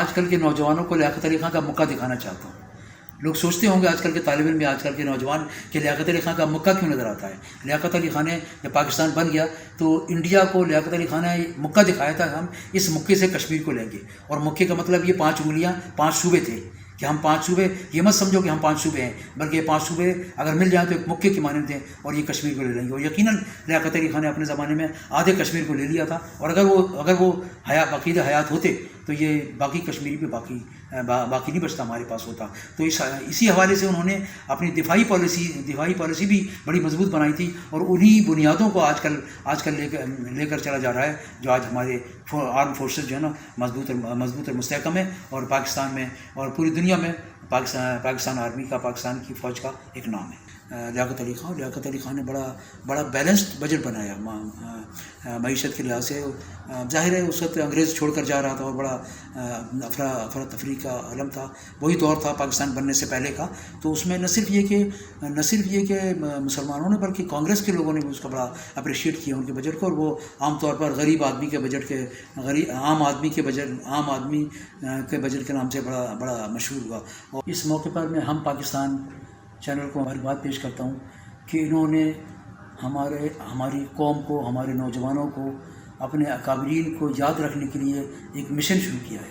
آج کل کے نوجوانوں کو لیاقت علی خان کا مکہ دکھانا چاہتا ہوں۔ لوگ سوچتے ہوں گے آج کل کے طالب علم یا آج کل کے نوجوان کہ لیاقت علی خان کا مکہ کیوں نظر آتا ہے۔ لیاقت علی خان نے جب پاکستان بن گیا تو انڈیا کو لیاقت علی خان نے مکہ دکھایا تھا، ہم اس مکے سے کشمیر کو لیں گے، اور مکے کا مطلب یہ 5 انگلیاں 5 صوبے تھے کہ ہم 5 صوبے، یہ مت سمجھو کہ ہم 5 صوبے ہیں، بلکہ یہ 5 صوبے اگر مل جائیں تو ایک مکے کی مانند ہیں، اور یہ کشمیر کو لے لیں گے۔ اور یقیناً لیاقت علی خان نے اپنے زمانے میں آدھے کشمیر کو لے لیا تھا، اور اگر وہ باقی حیات ہوتے تو یہ باقی کشمیری پہ باقی نہیں بچتا ہمارے پاس ہوتا۔ تو اسی حوالے سے انہوں نے اپنی دفاعی پالیسی بھی بڑی مضبوط بنائی تھی، اور انہی بنیادوں کو آج کل لے کر چلا جا رہا ہے، جو آج ہمارے آرم فورسز جو ہے نا مضبوط اور مستحکم ہے، اور پاکستان میں اور پوری دنیا میں پاکستان آرمی کا، پاکستان کی فوج کا ایک نام ہے لیاقت علی خان نے بڑا بیلنسڈ بجٹ بنایا معیشت کے لحاظ سے۔ ظاہر ہے اس وقت انگریز چھوڑ کر جا رہا تھا، اور بڑا افراتفری کا عالم تھا، وہی دور تھا پاکستان بننے سے پہلے کا۔ تو اس میں نہ صرف یہ کہ مسلمانوں نے بلکہ کانگریس کے لوگوں نے بھی اس کا بڑا اپریشیٹ کیا ان کے بجٹ کو، اور وہ عام طور پر غریب آدمی کے بجٹ کے عام آدمی کے بجٹ کے نام سے بڑا مشہور ہوا۔ اور اس موقع پر میں ہم پاکستان چینل کو ہماری بات پیش کرتا ہوں کہ انہوں نے ہماری قوم کو، ہمارے نوجوانوں کو، اپنے اکابرین کو یاد رکھنے کے لیے ایک مشن شروع کیا ہے۔